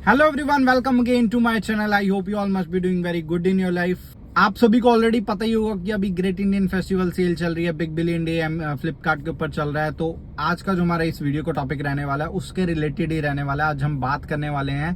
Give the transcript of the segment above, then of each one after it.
Hello everyone, welcome again to my channel. I hope you all must be doing very good in your life. आप सभी को already पता ही होगा कि अभी ग्रेट इंडियन फेस्टिवल सेल चल रही है, बिग बिलियन डे फ्लिपकार्ट के ऊपर चल रहा है। तो आज का जो हमारा इस वीडियो का टॉपिक रहने वाला है उसके रिलेटेड ही रहने वाला है। आज हम बात करने वाले हैं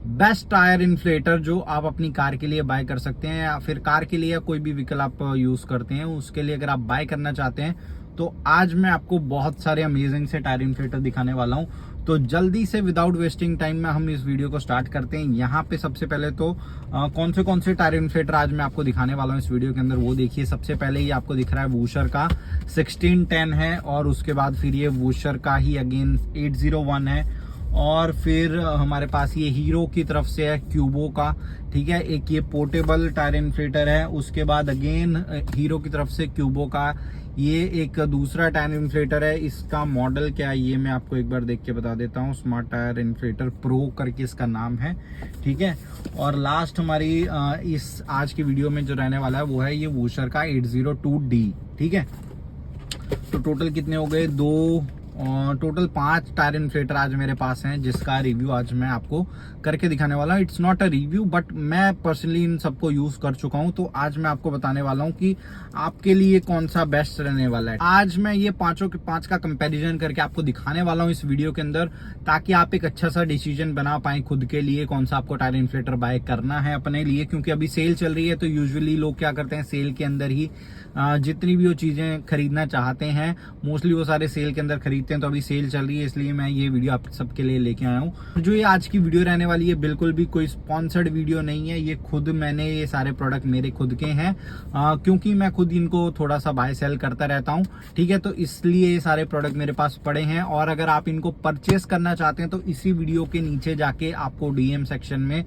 बेस्ट टायर इन्फ्लेटर जो आप अपनी कार के लिए बाय कर सकते हैं, या फिर कार के लिए या कोई भी व्हीकल आप यूज करते हैं उसके लिए अगर आप बाय करना चाहते हैं तो आज मैं आपको बहुत सारे अमेजिंग से टायर इन्फ्लेटर दिखाने वाला हूं। तो जल्दी से विदाउट वेस्टिंग टाइम में हम इस वीडियो को स्टार्ट करते हैं। यहाँ पे सबसे पहले तो कौन से टायर इन्फ्लेटर आज मैं आपको दिखाने वाला हूँ इस वीडियो के अंदर, वो देखिए। सबसे पहले ये आपको दिख रहा है वूशर का 1610 है, और उसके बाद फिर ये वूशर का ही अगेन 801 है, और फिर हमारे पास ये हीरो की तरफ से है क्यूबो का, ठीक है। एक ये पोर्टेबल टायर इन्फ्लेटर है, उसके बाद अगेन हीरो की तरफ से क्यूबो का ये एक दूसरा टायर इन्फ्लेटर है। इसका मॉडल क्या है ये मैं आपको एक बार देख के बता देता हूँ। स्मार्ट टायर इन्फ्लेटर प्रो करके इसका नाम है, ठीक है। और लास्ट हमारी इस आज की वीडियो में जो रहने वाला है वो है ये वूशर का 802D, ठीक है। तो टोटल कितने हो गए? टोटल 5 टायर इन्फ्लेटर आज मेरे पास हैं, जिसका रिव्यू आज मैं आपको करके दिखाने वाला हूँ। It's not a review, but मैं पर्सनली इन सबको यूज कर चुका हूँ, तो आज मैं आपको बताने वाला हूँ कि आपके लिए कौन सा बेस्ट रहने वाला है। आज मैं ये 5 का कंपैरिजन करके आपको दिखाने वाला हूँ इस वीडियो के अंदर, ताकि आप एक अच्छा सा डिसीजन बना पाए खुद के लिए कौन सा आपको टायर इन्फ्लेटर बाय करना है अपने लिए। क्योंकि अभी सेल चल रही है, तो यूजुअली लोग क्या करते हैं, सेल के अंदर ही जितनी भी वो चीजें खरीदना चाहते हैं मोस्टली वो सारे सेल के अंदर खरीदते हैं। तो अभी सेल चल रही है, इसलिए मैं ये वीडियो आप सबके लिए लेके आया हूँ। जो ये आज की वीडियो रहने वाली है बिल्कुल भी कोई स्पॉन्सर्ड वीडियो नहीं है। ये खुद मैंने ये सारे प्रोडक्ट मेरे खुद के हैं, क्योंकि मैं खुद इनको थोड़ा सा बाय सेल करता रहता हूँ, ठीक है। तो इसलिए ये सारे प्रोडक्ट मेरे पास पड़े हैं, और अगर आप इनको परचेस करना चाहते हैं तो इसी वीडियो के नीचे जाके आपको डीएम सेक्शन में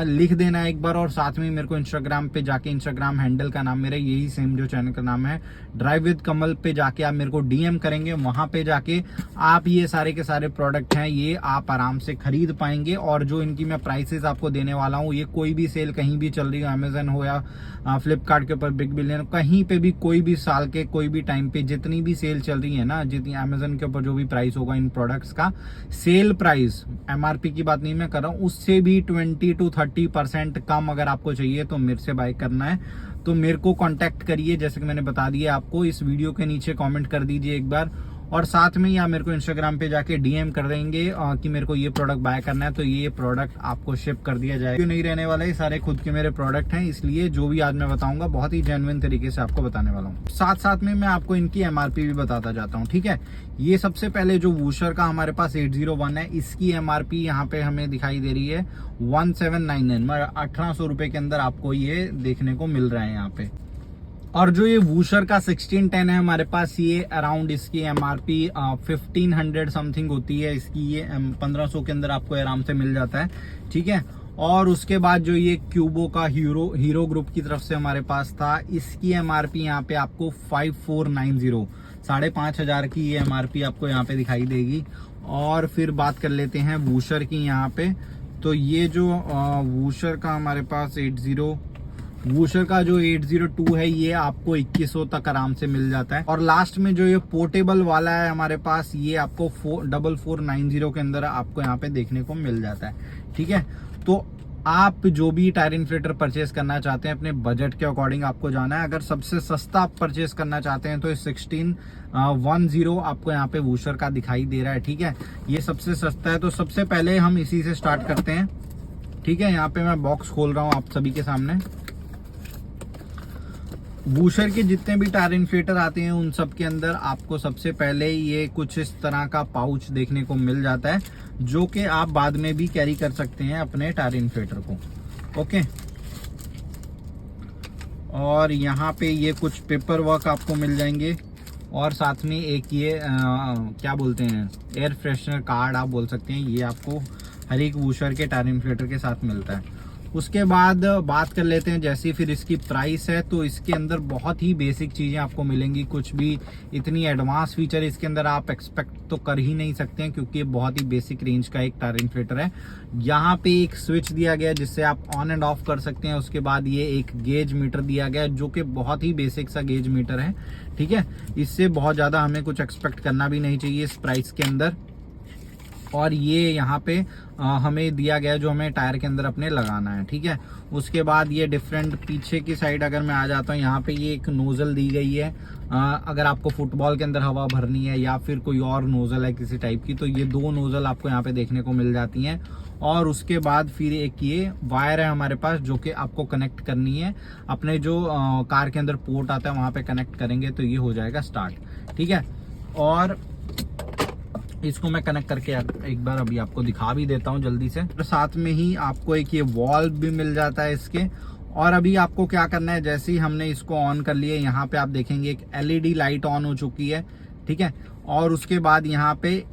लिख देना एक बार, और साथ में मेरे को इंस्टाग्राम पे जाके, इंस्टाग्राम हैंडल का नाम मेरा यही सेम जो चैनल का नाम है ड्राइव विद कमल, पे जाके आप मेरे को डीएम करेंगे। वहां पे जाके आप ये सारे के सारे प्रोडक्ट हैं ये आप आराम से खरीद पाएंगे। और जो इनकी मैं प्राइसेस आपको देने वाला हूँ, ये कोई भी सेल कहीं भी चल रही है, अमेजन हो या फ्लिपकार्ट के ऊपर बिग बिलियन, कहीं पे भी कोई भी साल के कोई भी टाइम पे जितनी भी सेल चल रही है ना, जितनी अमेजन के ऊपर जो भी प्राइस होगा इन प्रोडक्ट्स का, सेल प्राइस एमआरपी की बात नहीं मैं कर रहा हूँ, उससे भी 20 to 30% कम अगर आपको चाहिए तो मेरे से बाय करना है तो मेरे को कांटेक्ट करिए। जैसे कि मैंने बता दिया आपको, इस वीडियो के नीचे कमेंट कर दीजिए एक बार, और साथ में या मेरे को इंस्टाग्राम पे जाके डीएम कर देंगे कि मेरे को ये प्रोडक्ट बाय करना है, तो ये प्रोडक्ट आपको शिप कर दिया जाएगा। क्यों नहीं रहने वाला है, सारे खुद के मेरे प्रोडक्ट हैं, इसलिए जो भी आज मैं बताऊंगा बहुत ही जेन्युइन तरीके से आपको बताने वाला हूँ। साथ साथ में मैं आपको इनकी एमआरपी भी बताता जाता हूँ, ठीक है। ये सबसे पहले जो वूशर का हमारे पास 801 है, इसकी एमआरपी यहाँ पे हमें दिखाई दे रही है 1799, 1800 रुपए के अंदर आपको ये देखने को मिल रहा है यहाँ पे। और जो ये वूशर का 1610 है हमारे पास, ये अराउंड इसकी एमआरपी 1500 समथिंग होती है। इसकी ये 1500 के अंदर आपको आराम से मिल जाता है, ठीक है। और उसके बाद जो ये क्यूबो का हीरो ग्रुप की तरफ से हमारे पास था, इसकी एमआरपी यहाँ पे आपको 5490, 5500 की ये एमआरपी आपको यहाँ पे दिखाई देगी। और फिर बात कर लेते हैं वूशर की यहाँ पे। तो ये जो वूशर का हमारे पास वूशर का जो 802 है ये आपको 2100 तक आराम से मिल जाता है। और लास्ट में जो ये पोर्टेबल वाला है हमारे पास, ये आपको 4490 के अंदर आपको यहाँ पे देखने को मिल जाता है, ठीक है। तो आप जो भी टायर इन्फ्लेटर परचेस करना चाहते हैं अपने बजट के अकॉर्डिंग आपको जाना है। अगर सबसे सस्ता आप परचेस करना चाहते हैं तो 1610 आपको यहाँ पे वूशर का दिखाई दे रहा है, ठीक है। ये सबसे सस्ता है, तो सबसे पहले हम इसी से स्टार्ट करते हैं, ठीक है। यहाँ पे मैं बॉक्स खोल रहा हूँ आप सभी के सामने। वूशर के जितने भी टायर इन्फ्लेटर आते हैं उन सब के अंदर आपको सबसे पहले ये कुछ इस तरह का पाउच देखने को मिल जाता है, जो कि आप बाद में भी कैरी कर सकते हैं अपने टायर इन्फ्लेटर को, ओके। और यहाँ पे ये कुछ पेपर वर्क आपको मिल जाएंगे, और साथ में एक ये क्या बोलते हैं, एयर फ्रेशनर कार्ड आप बोल सकते हैं, ये आपको हर एक वूशर के टायर इन्फ्लेटर के साथ मिलता है। उसके बाद बात कर लेते हैं जैसी फिर इसकी प्राइस है, तो इसके अंदर बहुत ही बेसिक चीज़ें आपको मिलेंगी। कुछ भी इतनी एडवांस फीचर इसके अंदर आप एक्सपेक्ट तो कर ही नहीं सकते हैं, क्योंकि ये बहुत ही बेसिक रेंज का एक टायर इन्फ्लेटर है। यहाँ पे एक स्विच दिया गया है जिससे आप ऑन एंड ऑफ कर सकते हैं। उसके बाद ये एक गेज मीटर दिया गया है, जो कि बहुत ही बेसिक सा गेज मीटर है, ठीक है। इससे बहुत ज़्यादा हमें कुछ एक्सपेक्ट करना भी नहीं चाहिए इस प्राइस के अंदर। और ये यहाँ पे हमें दिया गया जो हमें टायर के अंदर अपने लगाना है, ठीक है। उसके बाद ये डिफरेंट पीछे की साइड अगर मैं आ जाता हूँ, यहाँ पे ये एक नोजल दी गई है। अगर आपको फुटबॉल के अंदर हवा भरनी है या फिर कोई और नोजल है किसी टाइप की, तो ये 2 नोजल आपको यहाँ पे देखने को मिल जाती हैं। और उसके बाद फिर एक ये वायर है हमारे पास जो कि आपको कनेक्ट करनी है अपने जो कार के अंदर पोर्ट आता है वहाँ पे कनेक्ट करेंगे तो ये हो जाएगा स्टार्ट, ठीक है। और इसको मैं कनेक्ट करके एक बार अभी आपको दिखा भी देता हूँ जल्दी से। तो साथ में ही आपको एक ये वॉल्व भी मिल जाता है इसके। और अभी आपको क्या करना है, जैसे ही हमने इसको ऑन कर लिया, यहाँ पे आप देखेंगे एक LED लाइट ऑन हो चुकी है, ठीक है। और उसके बाद यहाँ पे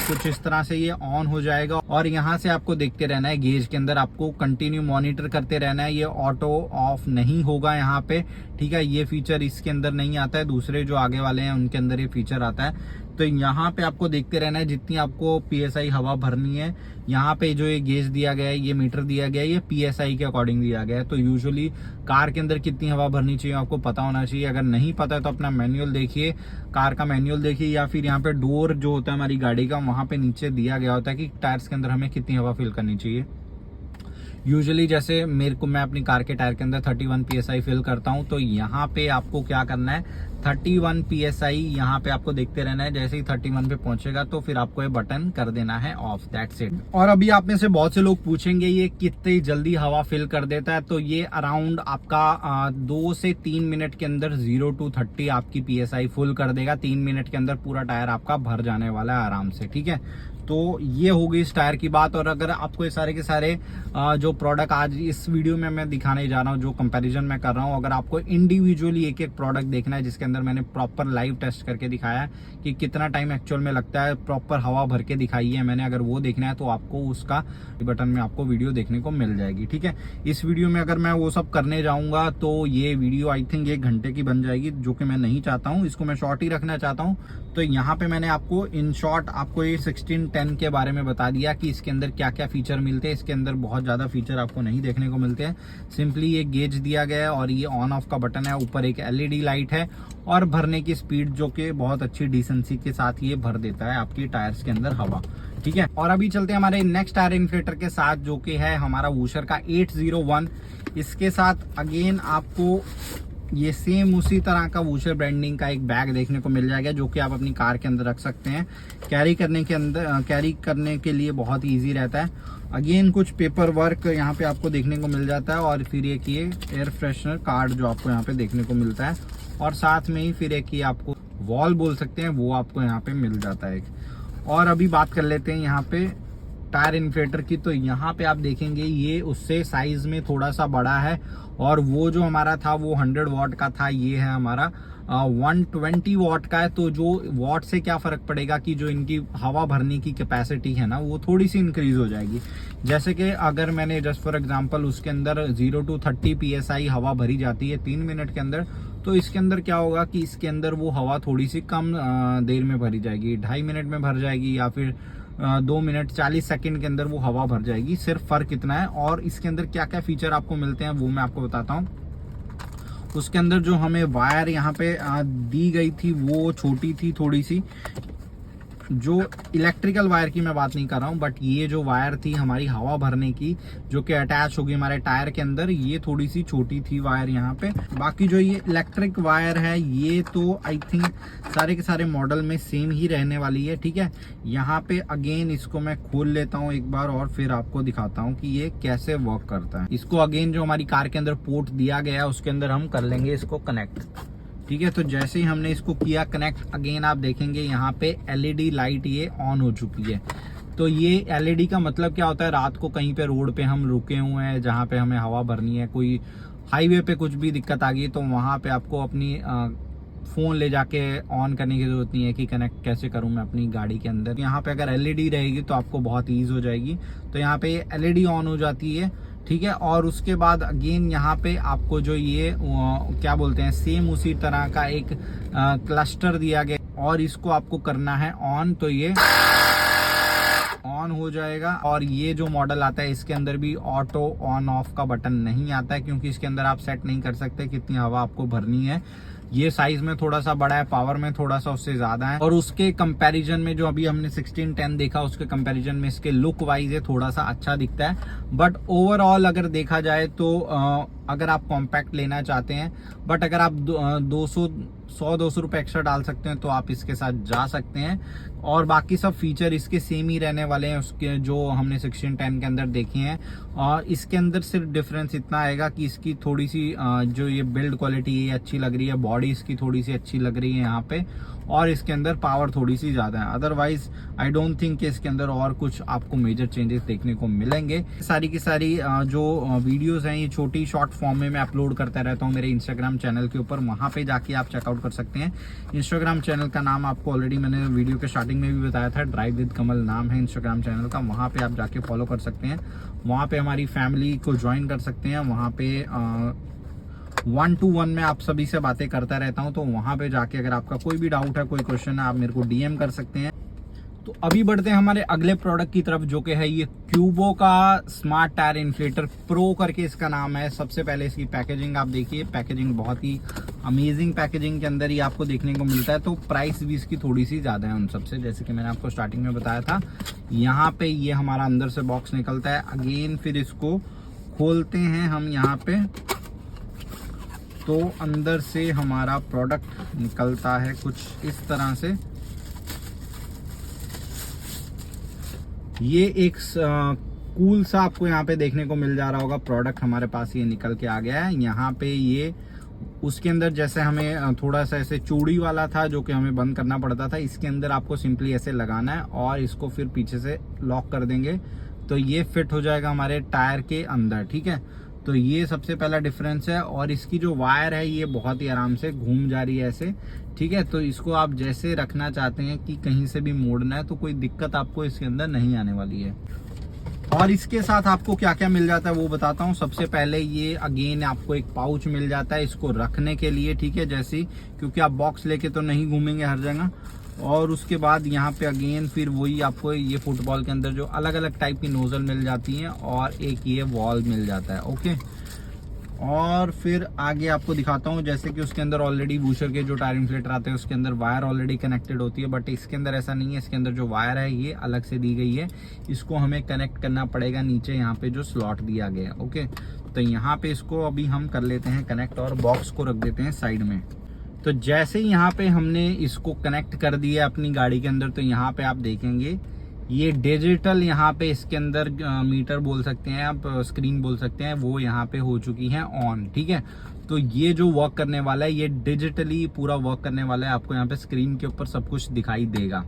कुछ इस तरह से ये ऑन हो जाएगा और यहाँ से आपको देखते रहना है। गेज के अंदर आपको कंटिन्यू मॉनिटर करते रहना है। ये ऑटो ऑफ नहीं होगा यहाँ पे, ठीक है। ये फीचर इसके अंदर नहीं आता है, दूसरे जो आगे वाले हैं उनके अंदर ये फीचर आता है। तो यहाँ पे आपको देखते रहना है जितनी आपको PSI हवा भरनी है। यहाँ पे जो ये गेज दिया गया है, ये मीटर दिया गया है, ये PSI के अकॉर्डिंग दिया गया है। तो यूजुअली कार के अंदर कितनी हवा भरनी चाहिए आपको पता होना चाहिए। अगर नहीं पता है तो अपना मैनुअल देखिए, कार का मैनुअल देखिए, या फिर यहाँ पे डोर जो होता है हमारी गाड़ी का, वहाँ पे नीचे दिया गया होता है कि टायर्स के अंदर हमें कितनी हवा फिल करनी चाहिए। यूजुअली जैसे मैं अपनी कार के टायर के अंदर 31 PSI फिल करता हूं, तो यहाँ पे आपको क्या करना है, 31 PSI यहाँ पे आपको देखते रहना है। जैसे ही 31 पे पहुंचेगा तो फिर आपको ये बटन कर देना है ऑफ, दैट्स इट। और अभी आप में से बहुत से लोग पूछेंगे ये कितनी जल्दी हवा फिल कर देता है, तो ये अराउंड आपका 2 से 3 मिनट के अंदर 0 to 30 आपकी PSI फुल कर देगा। 3 मिनट के अंदर पूरा टायर आपका भर जाने वाला है आराम से, ठीक है। तो ये हो गई इस टायर की बात। और अगर आपको ये सारे के सारे जो प्रोडक्ट आज इस वीडियो में मैं दिखाने जा रहा हूँ, जो कंपैरिजन मैं कर रहा हूँ, अगर आपको इंडिविजुअली एक एक प्रोडक्ट देखना है जिसके अंदर मैंने प्रॉपर लाइव टेस्ट करके दिखाया है कि कितना टाइम एक्चुअल में लगता है, प्रॉपर हवा भर के दिखाई है मैंने, अगर वो देखना है तो आपको उसका बटन में आपको वीडियो देखने को मिल जाएगी, ठीक है। इस वीडियो में अगर मैं वो सब करने जाऊंगा तो ये वीडियो आई थिंक 1 घंटे की बन जाएगी, जो कि मैं नहीं चाहता हूँ। इसको मैं शॉर्ट ही रखना चाहता हूँ। तो यहाँ पे मैंने आपको इन शॉर्ट आपको ये 1610 के बारे में बता दिया कि इसके अंदर क्या क्या फीचर मिलते हैं। इसके अंदर बहुत ज्यादा फीचर आपको नहीं देखने को मिलते हैं। सिंपली ये गेज दिया गया है और ये ऑन ऑफ का बटन है, ऊपर एक LED लाइट है और भरने की स्पीड जो कि बहुत अच्छी डिसेंसी के साथ ये भर देता है आपकी टायर्स के अंदर हवा, ठीक है। और अभी चलते हैं हमारे नेक्स्ट टायर इन्फ्लेटर के साथ, जो कि है हमारा वूशर का 801। इसके साथ अगेन आपको ये सेम उसी तरह का वूशर ब्रांडिंग का एक बैग देखने को मिल जाएगा, जो कि आप अपनी कार के अंदर रख सकते हैं। कैरी करने के लिए बहुत इजी रहता है। अगेन कुछ पेपर वर्क यहाँ पे आपको देखने को मिल जाता है और फिर एक ये एयर फ्रेशनर कार्ड जो आपको यहाँ पे देखने को मिलता है, और साथ में ही फिर एक ये आपको वॉल बोल सकते हैं, वो आपको यहाँ पे मिल जाता है। और अभी बात कर लेते हैं यहाँ पे टायर इन्फ्लेटर की। तो यहाँ पे आप देखेंगे ये उससे साइज में थोड़ा सा बड़ा है, और वो जो हमारा था वो 100 वॉट का था, ये है हमारा 120 वॉट का है। तो जो वॉट से क्या फर्क पड़ेगा कि जो इनकी हवा भरने की कैपेसिटी है ना, वो थोड़ी सी इंक्रीज हो जाएगी। जैसे कि अगर मैंने जस्ट फॉर एग्जांपल उसके अंदर 0 to 30 PSI हवा भरी जाती है 3 मिनट के अंदर, तो इसके अंदर क्या होगा कि इसके अंदर वो हवा थोड़ी सी कम देर में भरी जाएगी, 2.5 मिनट में भर जाएगी, या फिर 2 मिनट 40 सेकंड के अंदर वो हवा भर जाएगी। सिर्फ फर्क इतना है। और इसके अंदर क्या क्या फीचर आपको मिलते हैं वो मैं आपको बताता हूँ। उसके अंदर जो हमें वायर यहाँ पे दी गई थी वो छोटी थी थोड़ी सी, जो इलेक्ट्रिकल वायर की मैं बात नहीं कर रहा हूँ, बट ये जो वायर थी हमारी हवा भरने की जो कि अटैच होगी हमारे टायर के अंदर, ये थोड़ी सी छोटी थी वायर यहाँ पे। बाकी जो ये इलेक्ट्रिक वायर है ये तो आई थिंक सारे के सारे मॉडल में सेम ही रहने वाली है, ठीक है। यहाँ पे अगेन इसको मैं खोल लेता हूँ एक बार और फिर आपको दिखाता हूँ कि ये कैसे वर्क करता है। इसको अगेन जो हमारी कार के अंदर पोर्ट दिया गया है उसके अंदर हम कर लेंगे इसको कनेक्ट, ठीक है। तो जैसे ही हमने इसको किया कनेक्ट, अगेन आप देखेंगे यहाँ पे LED लाइट ये ऑन हो चुकी है। तो ये LED का मतलब क्या होता है, रात को कहीं पे रोड पे हम रुके हुए हैं जहाँ पे हमें हवा भरनी है, कोई हाईवे पे कुछ भी दिक्कत आ गई, तो वहाँ पे आपको अपनी फोन ले जाके ऑन करने की जरूरत नहीं है कि कनेक्ट कैसे करूं मैं अपनी गाड़ी के अंदर। यहाँ पे अगर LED रहेगी तो आपको बहुत ईज हो जाएगी। तो यहाँ पे LED ऑन हो जाती है, ठीक है। और उसके बाद अगेन यहाँ पे आपको जो ये क्या बोलते हैं, सेम उसी तरह का एक क्लस्टर दिया गया और इसको आपको करना है ऑन, तो ये ऑन हो जाएगा। और ये जो मॉडल आता है इसके अंदर भी ऑटो ऑन ऑफ का बटन नहीं आता है, क्योंकि इसके अंदर आप सेट नहीं कर सकते कितनी हवा आपको भरनी है। ये साइज में थोड़ा सा बड़ा है, पावर में थोड़ा सा उससे ज्यादा है, और उसके कंपैरिजन में जो अभी हमने 1610 देखा उसके कंपैरिजन में इसके लुक वाइज है थोड़ा सा अच्छा दिखता है। बट ओवरऑल अगर देखा जाए तो अगर आप कॉम्पैक्ट लेना चाहते हैं, बट अगर आप 100-200 रुपए एक्स्ट्रा डाल सकते हैं तो आप इसके साथ जा सकते हैं। और बाकी सब फीचर इसके सेम ही रहने वाले हैं उसके जो हमने 1610 के अंदर देखे हैं। और इसके अंदर सिर्फ डिफरेंस इतना आएगा कि इसकी थोड़ी सी जो ये बिल्ड क्वालिटी है अच्छी लग रही है, बॉडी इसकी थोड़ी सी अच्छी लग रही है यहाँ पे, और इसके अंदर पावर थोड़ी सी ज्यादा है। अदरवाइज आई डोंट थिंक कि इसके अंदर और कुछ आपको मेजर चेंजेस देखने को मिलेंगे। सारी की सारी जो वीडियोस हैं ये छोटी शॉर्ट फॉर्म में मैं अपलोड करता रहता हूँ मेरे इंस्टाग्राम चैनल के ऊपर, वहां पे जाके आप चेकआउट कर सकते हैं। इंस्टाग्राम चैनल का नाम आपको ऑलरेडी मैंने वीडियो के स्टार्टिंग में भी बताया था, ड्राइव विद कमल नाम है इंस्टाग्राम चैनल का, वहां पे आप जाके फॉलो कर सकते हैं। वहां पे हमारी फैमिली को ज्वाइन कर सकते हैं। वहां पे 1-to-1 में आप सभी से बातें करता रहता हूं, तो वहां पे जाके अगर आपका कोई भी डाउट है, कोई क्वेश्चन है, आप मेरे को डीएम कर सकते हैं। तो अभी बढ़ते हैं हमारे अगले प्रोडक्ट की तरफ, जो कि है ये क्यूबो का स्मार्ट टायर इन्फ्लेटर प्रो करके इसका नाम है। सबसे पहले इसकी पैकेजिंग आप देखिए, पैकेजिंग बहुत ही अमेजिंग पैकेजिंग के अंदर ही आपको देखने को मिलता है। तो प्राइस भी इसकी थोड़ी सी ज्यादा है उन सबसे, जैसे कि मैंने आपको स्टार्टिंग में बताया था। यहाँ पे ये हमारा अंदर से बॉक्स निकलता है, अगेन फिर इसको खोलते हैं हम यहाँ पे, तो अंदर से हमारा प्रोडक्ट निकलता है कुछ इस तरह से। ये एक कूल सा आपको यहाँ पे देखने को मिल जा रहा होगा प्रोडक्ट हमारे पास ये निकल के आ गया है। यहाँ पे ये उसके अंदर जैसे हमें थोड़ा सा ऐसे चूड़ी वाला था जो कि हमें बंद करना पड़ता था, इसके अंदर आपको सिंपली ऐसे लगाना है और इसको फिर पीछे से लॉक कर देंगे तो ये फिट हो जाएगा हमारे टायर के अंदर, ठीक है। तो ये सबसे पहला डिफरेंस है। और इसकी जो वायर है ये बहुत ही आराम से घूम जा रही है ऐसे, ठीक है। तो इसको आप जैसे रखना चाहते हैं कि कहीं से भी मोड़ना है तो कोई दिक्कत आपको इसके अंदर नहीं आने वाली है। और इसके साथ आपको क्या क्या मिल जाता है वो बताता हूँ। सबसे पहले ये अगेन आपको एक पाउच मिल जाता है इसको रखने के लिए, ठीक है, जैसे क्योंकि आप बॉक्स लेके तो नहीं घूमेंगे हर जगह। और उसके बाद यहाँ पे अगेन फिर वही आपको ये फुटबॉल के अंदर जो अलग अलग टाइप की नोजल मिल जाती हैं और एक ये वॉल मिल जाता है, ओके। और फिर आगे आपको दिखाता हूँ, जैसे कि उसके अंदर ऑलरेडी बूशर के जो टायर इन्फ्लेटर आते हैं उसके अंदर वायर ऑलरेडी कनेक्टेड होती है, बट इसके अंदर ऐसा नहीं है। इसके अंदर जो वायर है ये अलग से दी गई है, इसको हमें कनेक्ट करना पड़ेगा नीचे यहाँ पे जो स्लॉट दिया गया है, ओके। तो यहाँ पे इसको अभी हम कर लेते हैं कनेक्ट और बॉक्स को रख देते हैं साइड में। तो जैसे ही यहाँ पे हमने इसको कनेक्ट कर दिया अपनी गाड़ी के अंदर, तो यहाँ पे आप देखेंगे ये डिजिटल यहाँ पे इसके अंदर मीटर बोल सकते हैं आप, स्क्रीन बोल सकते हैं, वो यहाँ पे हो चुकी है ऑन, ठीक है। तो ये जो वर्क करने वाला है ये डिजिटली पूरा वर्क करने वाला है, आपको यहाँ पे स्क्रीन के ऊपर सब कुछ दिखाई देगा।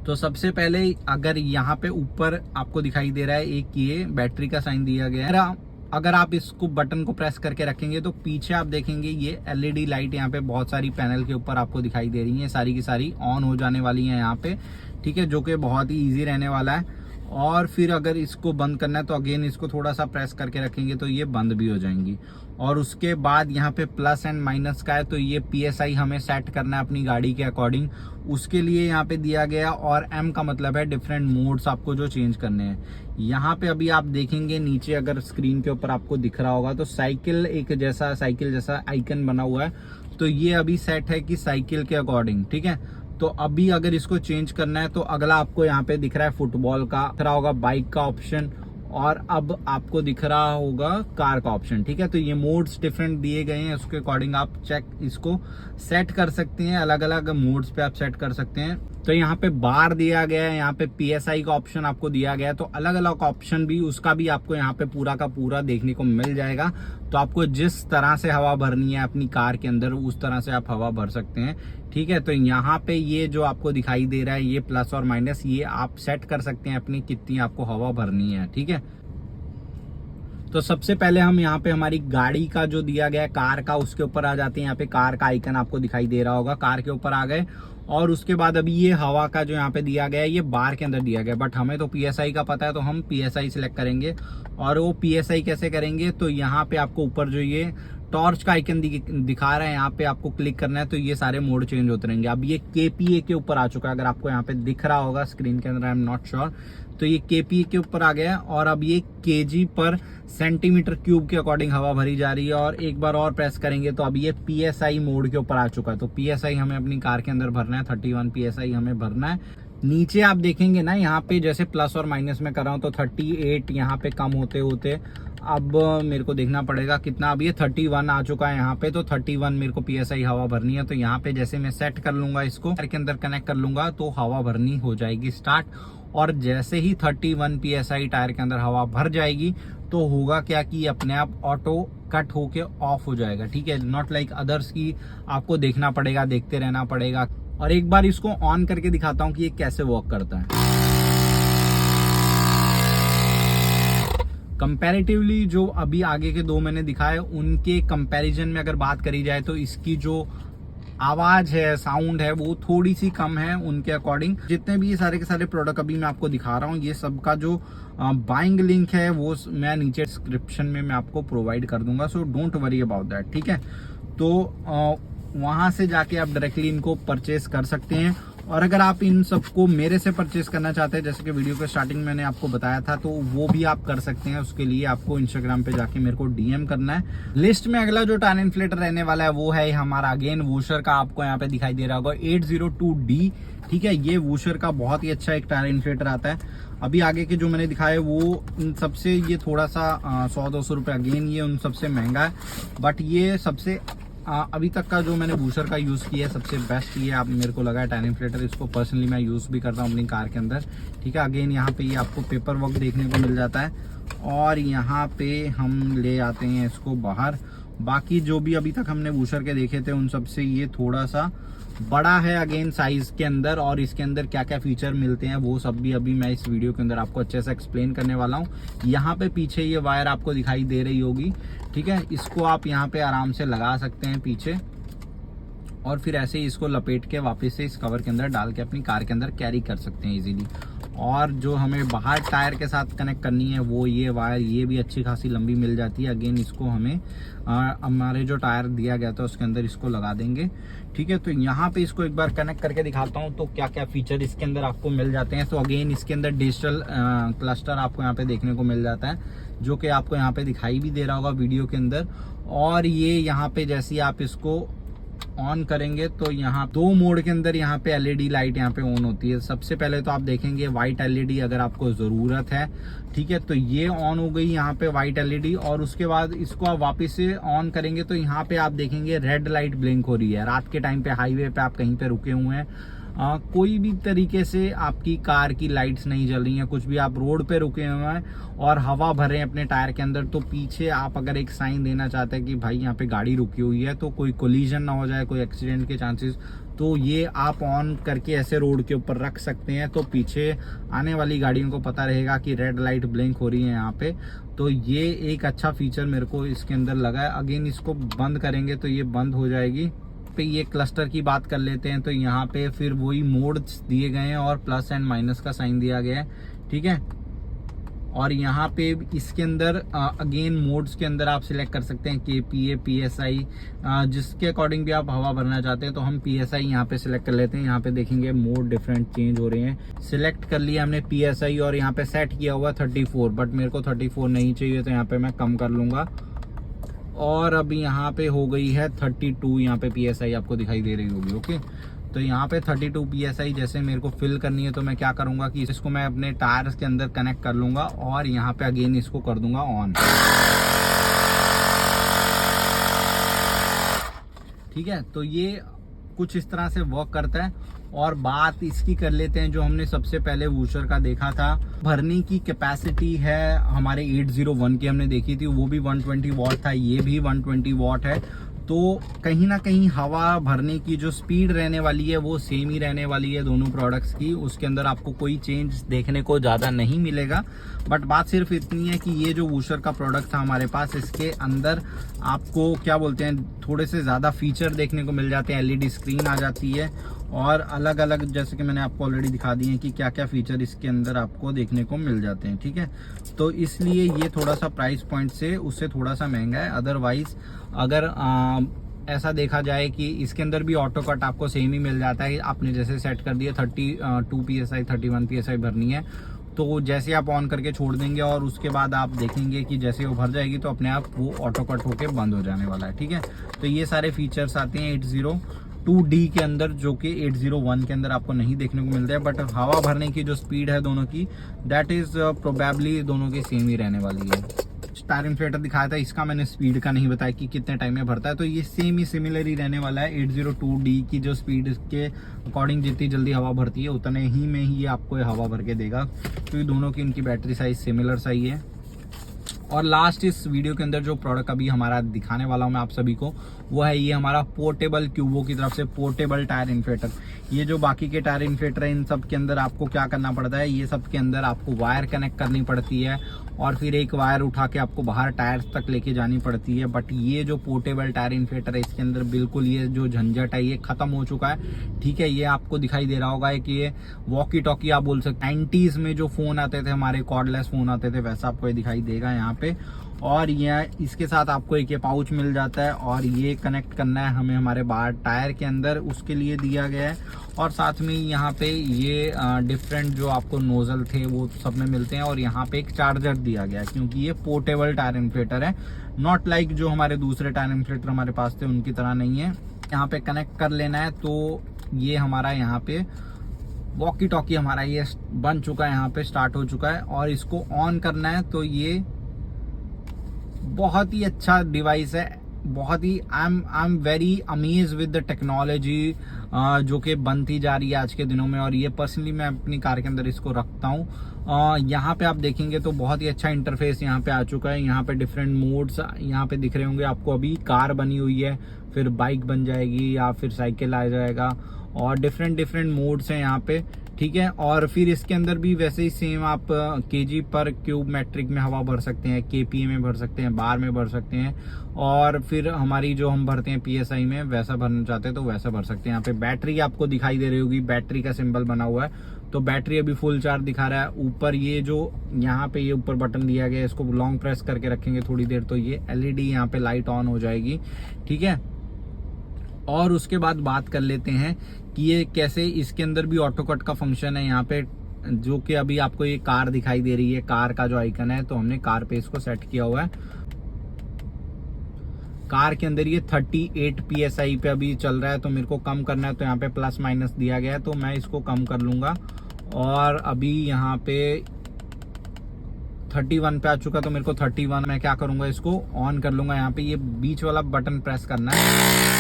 तो सबसे पहले अगर यहाँ पे ऊपर आपको दिखाई दे रहा है एक ये बैटरी का साइन दिया गया है, अगर आप इसको बटन को प्रेस करके रखेंगे तो पीछे आप देखेंगे ये एलईडी लाइट यहाँ पे बहुत सारी पैनल के ऊपर आपको दिखाई दे रही हैं, सारी की सारी ऑन हो जाने वाली हैं यहाँ पे, ठीक है, जो कि बहुत ही इजी रहने वाला है। और फिर अगर इसको बंद करना है तो अगेन इसको थोड़ा सा प्रेस करके रखेंगे तो ये बंद भी हो जाएंगी। और उसके बाद यहाँ पे प्लस एंड माइनस का है, तो ये PSI हमें सेट करना है अपनी गाड़ी के अकॉर्डिंग, उसके लिए यहाँ पे दिया गया। और M का मतलब है डिफरेंट मोड्स आपको जो चेंज करने हैं। यहाँ पे अभी आप देखेंगे नीचे अगर स्क्रीन के ऊपर आपको दिख रहा होगा तो साइकिल जैसा आइकन बना हुआ है, तो ये अभी सेट है कि साइकिल के अकॉर्डिंग, ठीक है। तो अभी अगर इसको चेंज करना है तो अगला आपको यहाँ पे दिख रहा है फुटबॉल का, दिख रहा होगा बाइक का ऑप्शन, और अब आपको दिख रहा होगा कार का ऑप्शन, ठीक है। तो ये मोड्स डिफरेंट दिए गए हैं, उसके अकॉर्डिंग आप इसको सेट कर सकते हैं, अलग अलग मोड्स पे आप सेट कर सकते हैं। तो यहाँ पे बार दिया गया है, यहाँ पे PSI का ऑप्शन आपको दिया गया है, तो अलग अलग ऑप्शन भी उसका भी आपको यहाँ पे पूरा का पूरा देखने को मिल जाएगा। तो आपको जिस तरह से हवा भरनी है अपनी कार के अंदर उस तरह से आप हवा भर सकते हैं, ठीक है। तो यहाँ पे ये जो आपको दिखाई दे रहा है ये प्लस और माइनस, ये आप सेट कर सकते हैं अपनी कितनी आपको हवा भरनी है, ठीक है। तो सबसे पहले हम यहाँ पे हमारी गाड़ी का जो दिया गया है कार का उसके ऊपर आ जाते हैं। यहाँ पे कार का आइकन आपको दिखाई दे रहा होगा, कार के ऊपर आ गए। और उसके बाद अभी ये हवा का जो यहाँ पे दिया गया है ये बार के अंदर दिया गया है, बट हमें तो PSI का पता है तो हम PSI सिलेक्ट करेंगे। और वो PSI कैसे करेंगे, तो यहाँ पे आपको ऊपर जो ये टॉर्च का आइकन दिखा रहा है यहाँ पे आपको क्लिक करना है, तो ये सारे मोड चेंज होते रहेंगे। अब ये KPA के ऊपर आ चुका है, अगर आपको यहाँ पे दिख रहा होगा स्क्रीन के अंदर, आई एम नॉट श्योर, तो ये KPA के ऊपर आ गया। और अब ये kg पर सेंटीमीटर क्यूब के अकॉर्डिंग हवा भरी जा रही है। और एक बार और प्रेस करेंगे तो अभी ये PSI मोड के ऊपर आ चुका है। तो PSI हमें अपनी कार के अंदर भरना है, 31 PSI हमें भरना है। नीचे आप देखेंगे ना, यहाँ पे जैसे प्लस और माइनस में कर रहा हूँ तो 38 यहाँ पे कम होते होते अब मेरे को देखना पड़ेगा कितना। अब ये 31 आ चुका है यहाँ पे, तो 31 मेरे को PSI हवा भरनी है। तो यहाँ पे जैसे मैं सेट कर लूंगा, इसको टायर के अंदर कनेक्ट कर लूंगा तो हवा भरनी हो जाएगी स्टार्ट। और जैसे ही 31 PSI टायर के अंदर हवा भर जाएगी तो होगा क्या कि अपने आप ऑटो कट होके ऑफ हो जाएगा। ठीक है, नॉट लाइक अदर्स की आपको देखना पड़ेगा, देखते रहना पड़ेगा। और एक बार इसको ऑन करके दिखाता हूँ कि ये कैसे वर्क करता है। कंपैरेटिवली जो अभी आगे के दो मैंने दिखाए उनके कंपैरिजन में अगर बात करी जाए तो इसकी जो आवाज है, साउंड है, वो थोड़ी सी कम है उनके अकॉर्डिंग। जितने भी ये सारे के सारे प्रोडक्ट अभी मैं आपको दिखा रहा हूँ, ये सबका जो बाइंग लिंक है वो मैं नीचे डिस्क्रिप्शन में मैं आपको प्रोवाइड कर दूंगा, so don't worry about that. ठीक है, तो वहां से जाके आप डायरेक्टली इनको परचेस कर सकते हैं। और अगर आप इन सबको मेरे से परचेस करना चाहते हैं, जैसे कि वीडियो के स्टार्टिंग मैंने आपको बताया था, तो वो भी आप कर सकते हैं। उसके लिए आपको इंस्टाग्राम पे जाके मेरे को DM करना है। लिस्ट में अगला जो टायर इन्फ्लेटर रहने वाला है वो है हमारा अगेन वूशर का, आपको यहाँ पे दिखाई दे रहा होगा 802D। ठीक है, ये वूशर का बहुत ही अच्छा एक टायर इन्फ्लेटर आता है। अभी आगे के जो मैंने दिखाए वो उन सबसे ये थोड़ा सा 100-200 रुपये अगेन ये उन सबसे महंगा है, बट ये सबसे अभी तक का जो मैंने बूशर का यूज़ किया है सबसे बेस्ट ये आप मेरे को लगा है टायर इन्फ्लेटर। इसको पर्सनली मैं यूज़ भी करता हूँ अपनी कार के अंदर। ठीक है, अगेन यहाँ पे ये आपको पेपर वर्क देखने को मिल जाता है और यहाँ पे हम ले आते हैं इसको बाहर। बाकी जो भी अभी तक हमने बूशर के देखे थे उन सबसे ये थोड़ा सा बड़ा है अगेन साइज के अंदर, और इसके अंदर क्या क्या फीचर मिलते हैं वो सब भी अभी मैं इस वीडियो के अंदर आपको अच्छे से एक्सप्लेन करने वाला हूँ। यहाँ पे पीछे ये वायर आपको दिखाई दे रही होगी। ठीक है, इसको आप यहाँ पे आराम से लगा सकते हैं पीछे, और फिर ऐसे ही इसको लपेट के वापस से इस कवर के अंदर डाल के अपनी कार के अंदर कैरी कर सकते हैं इजीली। और जो हमें बाहर टायर के साथ कनेक्ट करनी है वो ये वायर, ये भी अच्छी खासी लंबी मिल जाती है। अगेन इसको हमें हमारे जो टायर दिया गया था उसके अंदर इसको लगा देंगे। ठीक है, तो यहाँ पे इसको एक बार कनेक्ट करके दिखाता हूँ तो क्या क्या फीचर इसके अंदर आपको मिल जाते हैं। तो अगेन इसके अंदर डिजिटल क्लस्टर आपको यहाँ पे देखने को मिल जाता है, जो कि आपको यहाँ पे दिखाई भी दे रहा होगा वीडियो के अंदर। और ये यहाँ पे जैसे ही आप इसको ऑन करेंगे तो यहाँ 2 मोड के अंदर यहाँ पे LED लाइट यहाँ पे ऑन होती है। सबसे पहले तो आप देखेंगे व्हाइट LED अगर आपको ज़रूरत है। ठीक है, तो ये ऑन हो गई यहाँ पे व्हाइट LED, और उसके बाद इसको आप वापस से ऑन करेंगे तो यहाँ पे आप देखेंगे रेड लाइट ब्लिंक हो रही है। रात के टाइम पे हाईवे पे आप कहीं पे रुके हुए हैं, कोई भी तरीके से आपकी कार की लाइट्स नहीं जल रही हैं, कुछ भी आप रोड पे रुके हुए हैं और हवा भर रहे हैं अपने टायर के अंदर, तो पीछे आप अगर एक साइन देना चाहते हैं कि भाई यहाँ पे गाड़ी रुकी हुई है तो कोई कोलिजन ना हो जाए, कोई एक्सीडेंट के चांसेस, तो ये आप ऑन करके ऐसे रोड के ऊपर रख सकते हैं। तो पीछे आने वाली गाड़ियों को पता रहेगा कि रेड लाइट ब्लिंक हो रही है यहाँ पे। तो ये एक अच्छा फीचर मेरे को इसके अंदर लगा है। अगेन इसको बंद करेंगे तो ये बंद हो जाएगी। पे ये क्लस्टर की बात कर लेते हैं, तो यहाँ पे फिर वही मोड्स दिए गए हैं और प्लस एंड माइनस का साइन दिया गया है। ठीक है, और यहाँ पे इसके अंदर अगेन मोड्स के अंदर आप सिलेक्ट कर सकते हैं KPA, PSI, जिसके अकॉर्डिंग भी आप हवा भरना चाहते हैं। तो हम PSI यहाँ पे सिलेक्ट कर लेते हैं। यहाँ पे देखेंगे मोड डिफरेंट चेंज हो रहे हैं। सिलेक्ट कर लिया हमने PSI और यहाँ पे सेट किया हुआ 34, बट मेरे को 34 नहीं चाहिए तो यहाँ पे मैं कम कर लूंगा। और अभी यहाँ पे हो गई है 32, यहाँ पे PSI आपको दिखाई दे रही होगी। ओके, तो यहाँ पे 32 PSI जैसे मेरे को फिल करनी है तो मैं क्या करूँगा कि इसको मैं अपने टायर्स के अंदर कनेक्ट कर लूँगा और यहाँ पे अगेन इसको कर दूंगा ऑन। ठीक है, तो ये कुछ इस तरह से वर्क करता है। और बात इसकी कर लेते हैं जो हमने सबसे पहले वूशर का देखा था। भरने की कैपेसिटी है हमारे 801 की हमने देखी थी, वो भी 120 वॉट था, ये भी 120 वॉट है। तो कहीं ना कहीं हवा भरने की जो स्पीड रहने वाली है वो सेम ही रहने वाली है दोनों प्रोडक्ट्स की। उसके अंदर आपको कोई चेंज देखने को ज़्यादा नहीं मिलेगा। बट बात सिर्फ इतनी है कि ये जो वूशर का प्रोडक्ट था हमारे पास, इसके अंदर आपको क्या बोलते हैं थोड़े से ज़्यादा फीचर देखने को मिल जाते हैं। LED स्क्रीन आ जाती है और अलग अलग, जैसे कि मैंने आपको ऑलरेडी दिखा दिए हैं कि क्या क्या फीचर इसके अंदर आपको देखने को मिल जाते हैं। ठीक है, तो इसलिए ये थोड़ा सा प्राइस पॉइंट से उससे थोड़ा सा महंगा है। अदरवाइज अगर ऐसा देखा जाए कि इसके अंदर भी ऑटो कट आपको सेम ही मिल जाता है। आपने जैसे सेट कर दिया 32 PSI 31 PSI भरनी है तो जैसे आप ऑन करके छोड़ देंगे और उसके बाद आप देखेंगे कि जैसे वो भर जाएगी तो अपने आप वो ऑटो कट होके बंद हो जाने वाला है। ठीक है, तो ये सारे फीचर्स आते हैं 802D के अंदर, जो कि 801 के अंदर आपको नहीं देखने को मिलता है। बट हवा भरने की जो स्पीड है दोनों की, दैट इज प्रोबेबली दोनों की सेम ही रहने वाली है। टायर इन्फ्लेटर दिखाया था, इसका मैंने स्पीड का नहीं बताया कि कितने टाइम में भरता है, तो ये सेम ही सिमिलर ही रहने वाला है। 802D की जो स्पीड के अकॉर्डिंग जितनी जल्दी हवा भरती है उतने ही में ही आपको ये हवा भर के देगा, क्योंकि दोनों की इनकी बैटरी साइज सिमिलर सा ही है। और लास्ट इस वीडियो के अंदर जो प्रोडक्ट अभी हमारा दिखाने वाला हूँ मैं आप सभी को, वो है ये हमारा पोर्टेबल क्यूबो की तरफ से पोर्टेबल टायर इन्फ्लेटर। ये जो बाकी के टायर इन्फ्लेटर है इन सब के अंदर आपको क्या करना पड़ता है, ये सब के अंदर आपको वायर कनेक्ट करनी पड़ती है और फिर एक वायर उठा के आपको बाहर टायर तक लेके जानी पड़ती है। बट ये जो पोर्टेबल टायर इन्फ्लेटर है इसके अंदर बिल्कुल ये जो झंझट है ये खत्म हो चुका है। ठीक है, ये आपको दिखाई दे रहा होगा कि ये वॉकी टॉकी आप बोल सकते हैं। 90s में जो फोन आते थे हमारे, कॉर्डलेस फोन आते थे, वैसा आपको ये दिखाई देगा यहाँ पे। और ये इसके साथ आपको एक ये पाउच मिल जाता है और ये कनेक्ट करना है हमें हमारे बाहर टायर के अंदर, उसके लिए दिया गया है। और साथ में यहाँ पे ये डिफरेंट जो आपको नोजल थे वो सब में मिलते हैं और यहाँ पे एक चार्जर दिया गया है, क्योंकि ये पोर्टेबल टायर इन्फ्लेटर है, नॉट लाइक जो हमारे दूसरे टायर इन्फ्लेटर हमारे पास थे उनकी तरह नहीं है। यहाँ पे कनेक्ट कर लेना है, तो ये हमारा यहाँ पे वॉकी टॉकी हमारा ये बन चुका है, यहाँ पे स्टार्ट हो चुका है। और इसको ऑन करना है, तो ये बहुत ही अच्छा डिवाइस है, बहुत ही I am very amaze with the technology जो कि बनती जा रही है आज के दिनों में। और ये पर्सनली मैं अपनी कार के अंदर इसको रखता हूँ। यहाँ पे आप देखेंगे तो बहुत ही अच्छा इंटरफेस यहाँ पे आ चुका है। यहाँ पे डिफरेंट मोड्स यहाँ पे दिख रहे होंगे आपको। अभी कार बनी हुई है, फिर बाइक बन जाएगी या फिर साइकिल आ जाएगा, और डिफरेंट मोड्स हैं यहाँ पे। ठीक है, और फिर इसके अंदर भी वैसे ही सेम आप केजी पर क्यूब मैट्रिक में हवा भर सकते हैं, केपीए में भर सकते हैं, बार में भर सकते हैं, और फिर हमारी जो हम भरते हैं पीएसआई में वैसा भरना चाहते हैं तो वैसा भर सकते हैं। यहाँ पे बैटरी आपको दिखाई दे रही होगी, बैटरी का सिंबल बना हुआ है, तो बैटरी अभी फुल चार्ज दिखा रहा है। ऊपर ये जो यहाँ पे ये ऊपर बटन दिया गया है, इसको लॉन्ग प्रेस करके रखेंगे थोड़ी देर तो ये एलईडी यहाँ पे लाइट ऑन हो जाएगी। ठीक है, और उसके बाद बात कर लेते हैं कि ये कैसे, इसके अंदर भी ऑटो कट का फंक्शन है यहाँ पे, जो कि अभी आपको ये कार दिखाई दे रही है, कार का जो आइकन है, तो हमने कार पे इसको सेट किया हुआ है। कार के अंदर ये 38 PSI पे अभी चल रहा है, तो मेरे को कम करना है, तो यहाँ पे प्लस माइनस दिया गया है, तो मैं इसको कम कर लूंगा। और अभी यहाँ पे 31 पे आ चुका, तो मेरे को 31 मैं क्या करूंगा, इसको ऑन कर लूंगा। यहाँ पे ये बीच वाला बटन प्रेस करना है।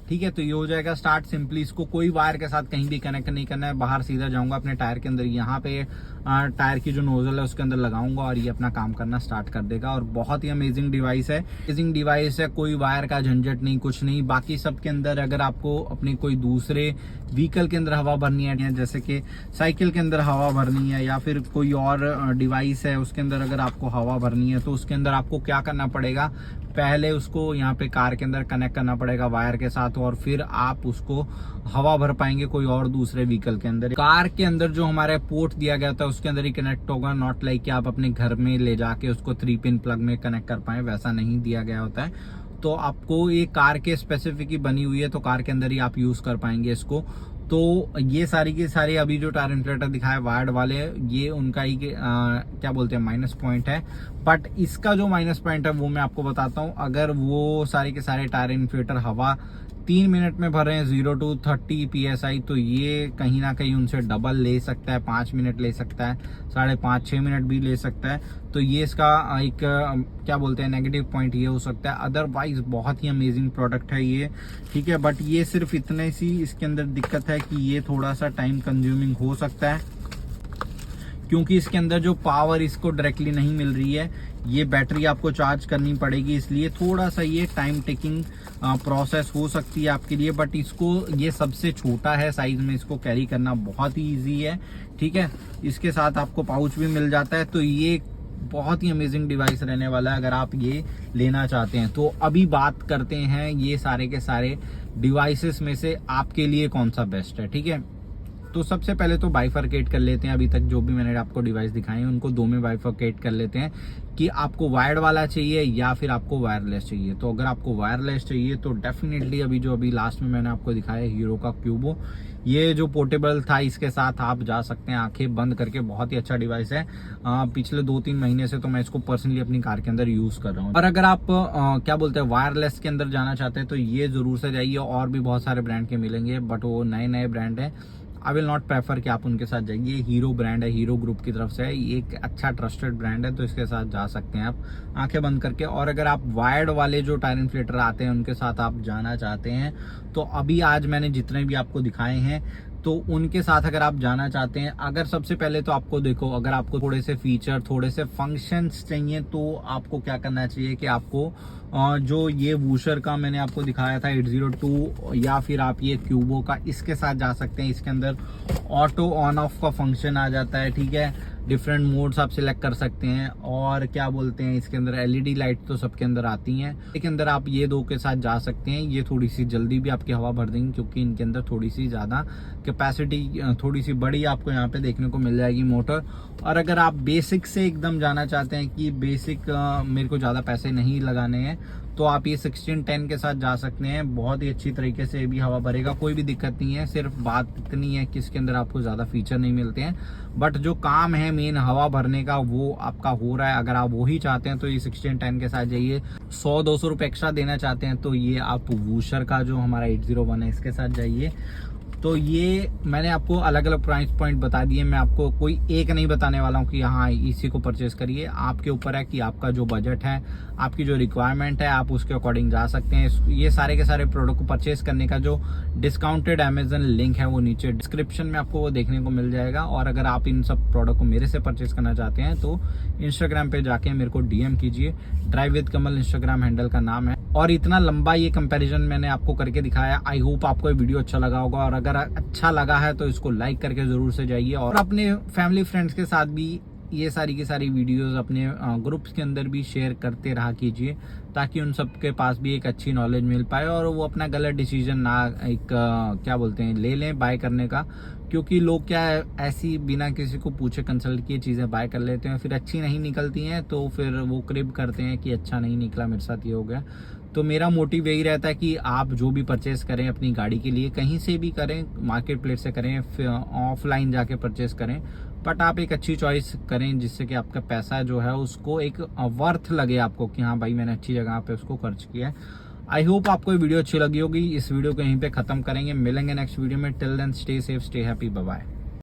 ठीक है, तो ये हो जाएगा स्टार्ट। सिंपली इसको कोई वायर के साथ कहीं भी कनेक्ट नहीं करना है, बाहर सीधा जाऊंगा अपने टायर के अंदर, यहाँ पे टायर की जो नोजल है उसके अंदर लगाऊंगा और ये अपना काम करना स्टार्ट कर देगा। और बहुत ही अमेजिंग डिवाइस है, कोई वायर का झंझट नहीं, कुछ नहीं। बाकी सब के अंदर अगर आपको अपनी कोई दूसरे व्हीकल के अंदर हवा भरनी है, जैसे कि साइकिल के अंदर हवा भरनी है या फिर कोई और डिवाइस है उसके अंदर अगर आपको हवा भरनी है, तो उसके अंदर आपको क्या करना पड़ेगा, पहले उसको यहाँ पे कार के अंदर कनेक्ट करना पड़ेगा वायर के साथ, और फिर आप उसको हवा भर पाएंगे कोई और दूसरे व्हीकल के अंदर। कार के अंदर जो हमारे पोर्ट दिया गया था उसके अंदर ही कनेक्ट होगा, नॉट लाइक कि आप अपने घर में ले जाके उसको 3 पिन प्लग में कनेक्ट कर पाए, वैसा नहीं दिया गया होता है। तो आपको ये कार के स्पेसिफिक ही बनी हुई है, तो कार के अंदर ही आप यूज कर पाएंगे इसको। तो ये सारी की सारी अभी जो टायर इन्फ्लेटर दिखाए वायर्ड वाले, ये उनका ही क्या बोलते हैं माइनस पॉइंट है। बट इसका जो माइनस पॉइंट है वो मैं आपको बताता हूँ। अगर वो सारे के सारे टायर इन्फ्लेटर हवा 3 मिनट में भर रहे हैं 0 to 30 PSI, तो ये कहीं ना कहीं उनसे डबल ले सकता है, 5 मिनट ले सकता है, 5.5-6 मिनट भी ले सकता है। तो ये इसका एक क्या बोलते हैं नेगेटिव पॉइंट ये हो सकता है। अदरवाइज बहुत ही अमेजिंग प्रोडक्ट है ये। ठीक है, बट ये सिर्फ इतने सी इसके अंदर दिक्कत है कि ये थोड़ा सा टाइम कंज्यूमिंग हो सकता है, क्योंकि इसके अंदर जो पावर इसको डायरेक्टली नहीं मिल रही है, ये बैटरी आपको चार्ज करनी पड़ेगी, इसलिए थोड़ा सा ये टाइम टेकिंग प्रोसेस हो सकती है आपके लिए। बट इसको ये सबसे छोटा है साइज में, इसको कैरी करना बहुत ही इजी है। ठीक है, इसके साथ आपको पाउच भी मिल जाता है, तो ये बहुत ही अमेजिंग डिवाइस रहने वाला है अगर आप ये लेना चाहते हैं। तो अभी बात करते हैं ये सारे के सारे डिवाइसेस में से आपके लिए कौन सा बेस्ट है। ठीक है, तो सबसे पहले तो बाइफरकेट कर लेते हैं। अभी तक जो भी मैंने आपको डिवाइस दिखाए हैं उनको 2 में बाइफरकेट कर लेते हैं कि आपको वायर्ड वाला चाहिए या फिर आपको वायरलेस चाहिए। तो अगर आपको वायरलेस चाहिए तो डेफिनेटली अभी लास्ट में मैंने आपको दिखाया हीरो का क्यूबो, ये जो पोर्टेबल था इसके साथ आप जा सकते हैं आंखें बंद करके। बहुत ही अच्छा डिवाइस है। पिछले 2-3 महीने से तो मैं इसको पर्सनली अपनी कार के अंदर यूज कर रहा हूँ। और अगर आप क्या बोलते हैं वायरलेस के अंदर जाना चाहते हैं तो ये जरूर से जाइए। और भी बहुत सारे ब्रांड के मिलेंगे बट वो नए नए ब्रांड है। आई विल नॉट प्रेफर कि आप उनके साथ जाइए। हीरो ब्रांड है, हीरो ग्रुप की तरफ से है, ये एक अच्छा ट्रस्टेड ब्रांड है, तो इसके साथ जा सकते हैं आप आंखें बंद करके। और अगर आप वायर्ड वाले जो टायर इन्फ्लेटर आते हैं उनके साथ आप जाना चाहते हैं तो अभी आज मैंने जितने भी आपको दिखाए हैं तो उनके साथ अगर आप जाना चाहते हैं, अगर सबसे पहले तो आपको देखो, अगर आपको थोड़े से फीचर, थोड़े से फंक्शंस चाहिए तो आपको क्या करना चाहिए कि आपको जो ये वूशर का मैंने आपको दिखाया था 802 या फिर आप ये क्यूबो का, इसके साथ जा सकते हैं। इसके अंदर ऑटो ऑन ऑफ का फंक्शन आ जाता है, ठीक है। डिफरेंट मोड्स आप सिलेक्ट कर सकते हैं। और क्या बोलते हैं, इसके अंदर एलईडी लाइट तो सबके अंदर आती हैं। इसके अंदर आप ये दो के साथ जा सकते हैं। ये थोड़ी सी जल्दी भी आपकी हवा भर देंगे क्योंकि इनके अंदर थोड़ी सी ज़्यादा कैपेसिटी, थोड़ी सी बड़ी आपको यहाँ पे देखने को मिल जाएगी मोटर। और अगर आप बेसिक से एकदम जाना चाहते हैं कि बेसिक मेरे को ज़्यादा पैसे नहीं लगाने हैं तो आप ये 1610 के साथ जा सकते हैं। बहुत ही अच्छी तरीके से भी हवा भरेगा, कोई भी दिक्कत नहीं है। सिर्फ बात इतनी है कि इसके अंदर आपको ज़्यादा फीचर नहीं मिलते हैं बट जो काम है मेन हवा भरने का वो आपका हो रहा है। अगर आप वही चाहते हैं तो ये 1610 के साथ जाइए। 100-200 रुपये एक्स्ट्रा देना चाहते हैं तो ये आप वूशर का जो हमारा 801 है इसके साथ जाइए। तो ये मैंने आपको अलग अलग प्राइस पॉइंट बता दिए। मैं आपको कोई एक नहीं बताने वाला हूँ कि हाँ इसी को परचेज करिए। आपके ऊपर है कि आपका जो बजट है, आपकी जो रिक्वायरमेंट है, आप उसके अकॉर्डिंग जा सकते हैं। ये सारे के सारे प्रोडक्ट को परचेज करने का जो डिस्काउंटेड अमेजन लिंक है वो नीचे डिस्क्रिप्शन में आपको वो देखने को मिल जाएगा। और अगर आप इन सब प्रोडक्ट को मेरे से परचेज करना चाहते हैं तो इंस्टाग्राम पे जाके मेरे को डीएम कीजिए। Drive with Kamal Instagram handle का नाम है। और इतना लंबा ये कंपैरिजन मैंने आपको करके दिखाया। आई होप आपको ये वीडियो अच्छा लगा होगा और अगर अच्छा लगा है तो इसको लाइक करके जरूर से जाइए। और अपने फैमिली फ्रेंड्स के साथ भी ये सारी की सारी वीडियोस अपने ग्रुप्स के अंदर भी शेयर करते रहा कीजिए ताकि उन सब के पास भी एक अच्छी नॉलेज मिल पाए और वो अपना गलत डिसीजन ना एक क्या बोलते हैं ले लें बाय करने का। क्योंकि लोग क्या है ऐसी बिना किसी को पूछे कंसल्ट किए चीज़ें बाय कर लेते हैं, फिर अच्छी नहीं निकलती हैं तो फिर वो क्रिप करते हैं कि अच्छा नहीं निकला, मेरे साथ ये हो गया। तो मेरा मोटिव यही रहता है कि आप जो भी परचेस करें अपनी गाड़ी के लिए कहीं से भी करें, मार्केट प्लेस से करें, ऑफलाइन जाके परचेस करें, बट आप एक अच्छी चॉइस करें जिससे कि आपका पैसा जो है उसको एक वर्थ लगे आपको कि हाँ भाई मैंने अच्छी जगह पे उसको खर्च किया है। आई होप आपको ये वीडियो अच्छी लगी होगी। इस वीडियो को यहीं पे खत्म करेंगे, मिलेंगे नेक्स्ट वीडियो में। Till then stay safe, stay happy, bye bye.